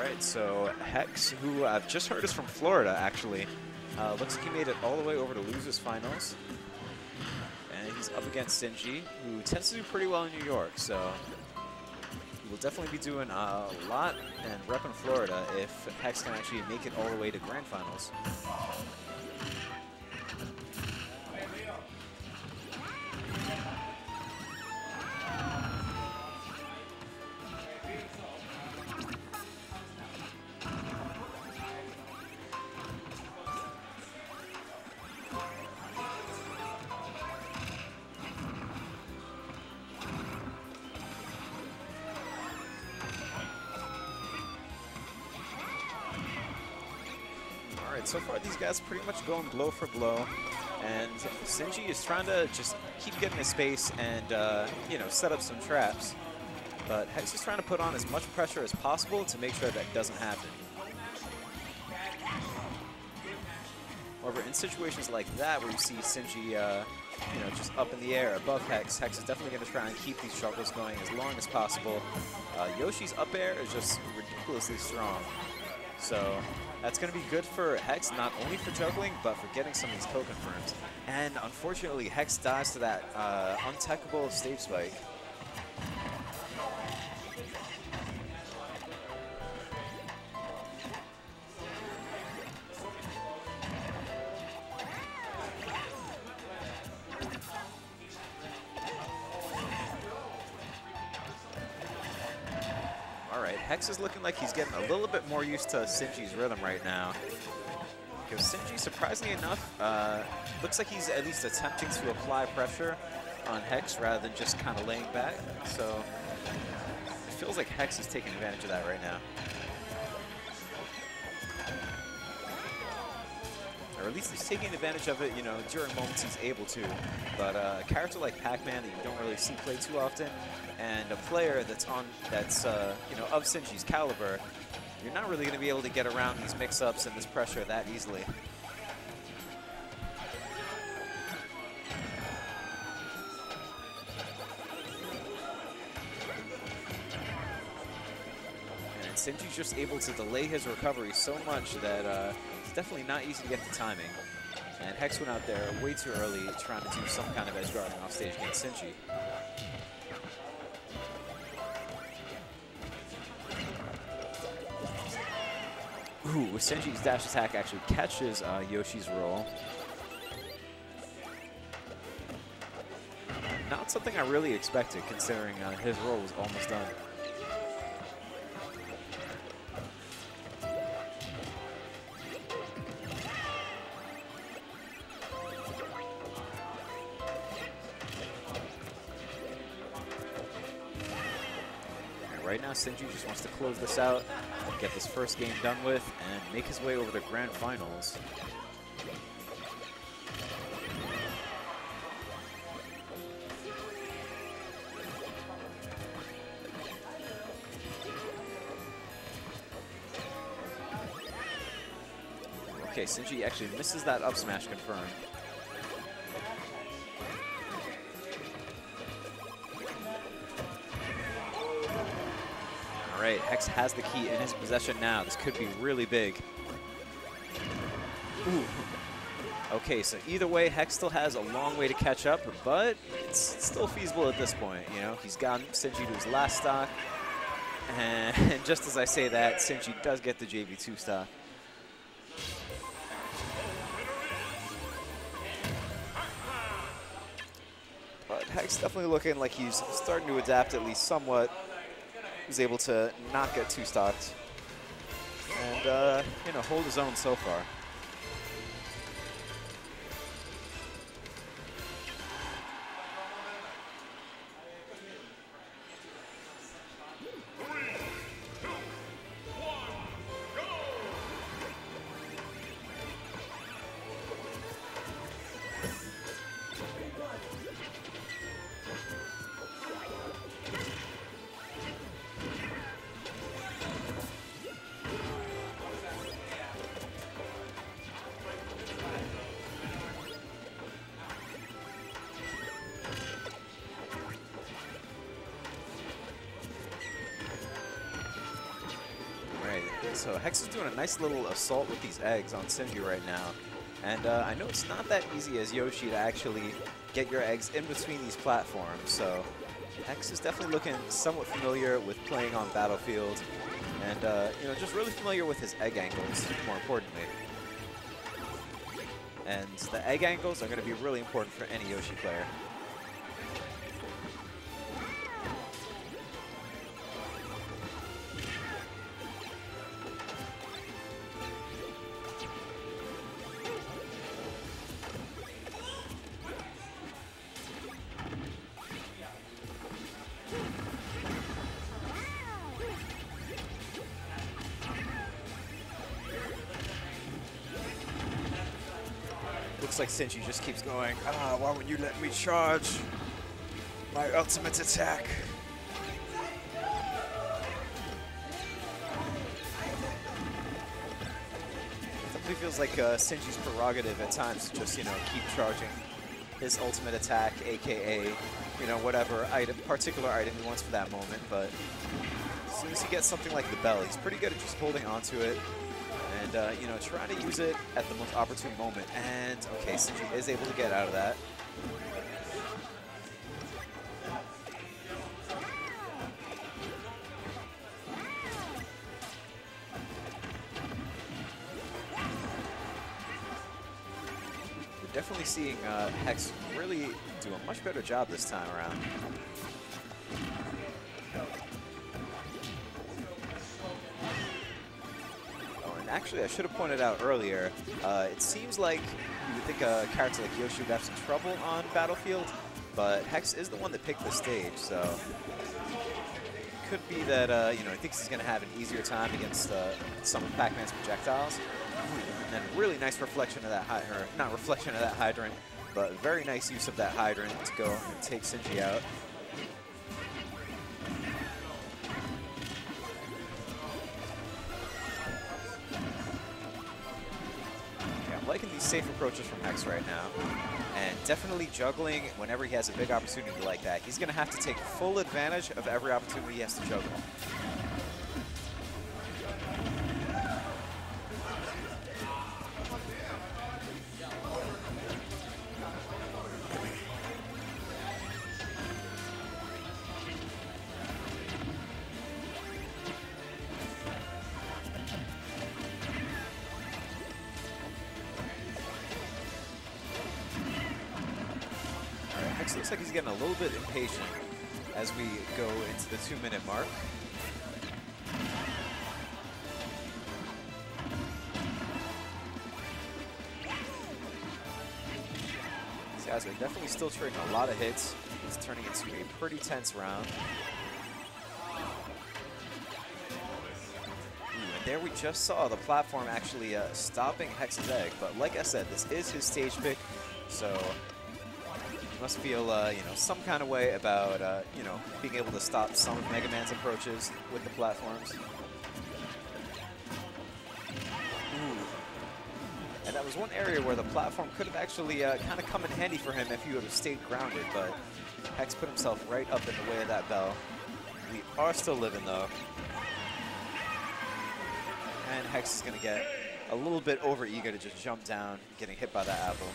Alright, so Hex, who I've just heard is from Florida, actually, looks like he made it all the way over to losers finals. And he's up against Sinji, who tends to do pretty well in New York, so he will definitely be doing a lot and repping Florida if Hex can actually make it all the way to grand finals. So far, these guys are pretty much going blow for blow, and Sinji is trying to just keep getting his space and, you know, set up some traps. But Hex is trying to put on as much pressure as possible to make sure that doesn't happen. However, in situations like that where you see Sinji, you know, just up in the air above Hex, Hex is definitely going to try and keep these struggles going as long as possible. Yoshi's up air is just ridiculously strong. So that's going to be good for Hex, not only for juggling, but for getting some of these co-confirms. And unfortunately, Hex dies to that untechable stage spike. Hex is looking like he's getting a little bit more used to Sinji's rhythm right now. Because Sinji, surprisingly enough, looks like he's at least attempting to apply pressure on Hex rather than just kind of laying back. So it feels like Hex is taking advantage of that right now. Or at least he's taking advantage of it, you know, during moments he's able to. But a character like Pac-Man that you don't really see play too often, and a player that's you know, of Sinji's caliber, you're not really going to be able to get around these mix-ups and this pressure that easily. And Sinji's just able to delay his recovery so much that it's definitely not easy to get the timing. And Hex went out there way too early trying to do some kind of edge guarding off stage against Sinji. Ooh, Sinji's dash attack actually catches Yoshi's roll. Not something I really expected, considering his roll was almost done. Right now, Sinji just wants to close this out, get this first game done with, and make his way over to grand finals. Okay, Sinji actually misses that up smash confirmed. All right, Hex has the key in his possession now. This could be really big. Ooh. Okay, so either way, Hex still has a long way to catch up, but it's still feasible at this point. You know, he's gotten Sinji to his last stock, and just as I say that, Sinji does get the JV2 stock. But Hex definitely looking like he's starting to adapt at least somewhat. He's able to not get two stocks and, you know, hold his own so far. So Hex is doing a nice little assault with these eggs on Sinji right now. And I know it's not that easy as Yoshi to actually get your eggs in between these platforms. So Hex is definitely looking somewhat familiar with playing on Battlefield. And, you know, just really familiar with his egg angles, more importantly. And the egg angles are going to be really important for any Yoshi player. Looks like Sinji just keeps going, why won't you let me charge my ultimate attack? Definitely feels like Sinji's prerogative at times to just, you know, keep charging his ultimate attack, aka, you know, whatever particular item he wants for that moment. But as soon as he gets something like the bell, he's pretty good at just holding onto it. And, you know, trying to use it at the most opportune moment. And, okay, Sinji is able to get out of that. We're definitely seeing Hex really do a much better job this time around. Actually, I should have pointed out earlier, it seems like you would think a character like Yoshi would have some trouble on Battlefield, but Hex is the one that picked the stage, so it could be that, you know, he thinks he's going to have an easier time against some of Pac-Man's projectiles. And then really nice reflection of that, or not reflection of that hydrant, but very nice use of that hydrant to go and take Sinji out. Liking these safe approaches from Hex right now, and definitely juggling whenever he has a big opportunity like that. He's going to have to take full advantage of every opportunity he has to juggle. Looks like he's getting a little bit impatient as we go into the 2-minute mark. These guys are definitely still trading a lot of hits. It's turning into a pretty tense round. And there we just saw the platform actually stopping Hex's egg. But like I said, this is his stage pick, so must feel, you know, some kind of way about, you know, being able to stop some of Mega Man's approaches with the platforms. Ooh. And that was one area where the platform could have actually kind of come in handy for him if he would have stayed grounded, but Hex put himself right up in the way of that bell. We are still living, though. And Hex is going to get a little bit over-eager to just jump down, getting hit by that apple.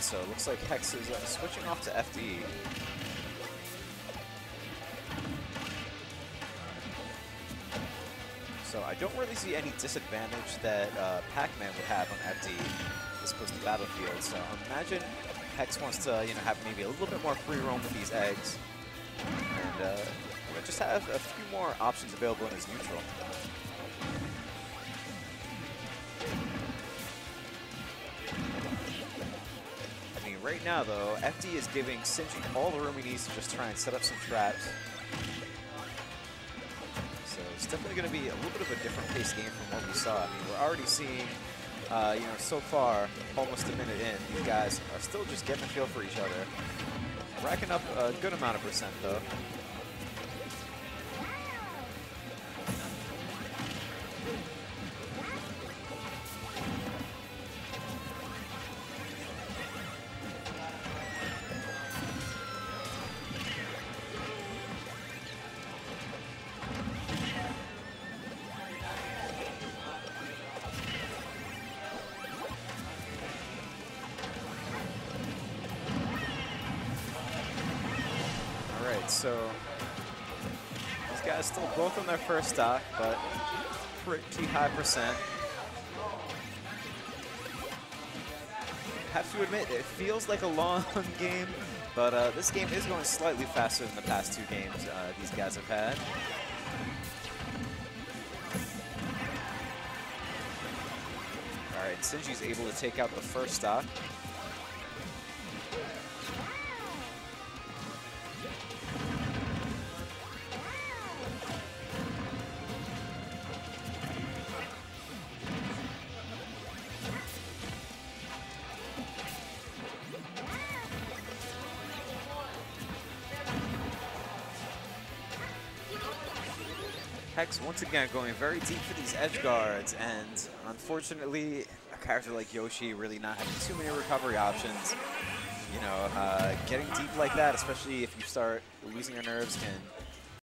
So it looks like Hex is switching off to FD. So I don't really see any disadvantage that Pac-Man would have on FD as opposed to Battlefield. So imagine Hex wants to, you know, have maybe a little bit more free roam with these eggs, and you know, just have a few more options available in his neutral. right now, though, FD is giving Sinji all the room he needs to just try and set up some traps. So it's definitely going to be a little bit of a different paced game from what we saw. I mean, we're already seeing, you know, so far, almost a minute in, these guys are still just getting a feel for each other. Racking up a good amount of percent, though. So these guys still both on their first stock, but pretty high percent. Have to admit, it feels like a long game, but this game is going slightly faster than the past two games these guys have had. All right, Sinji's able to take out the first stock. Hex once again going very deep for these edge guards, and unfortunately, a character like Yoshi really not having too many recovery options. You know, getting deep like that, especially if you start losing your nerves, can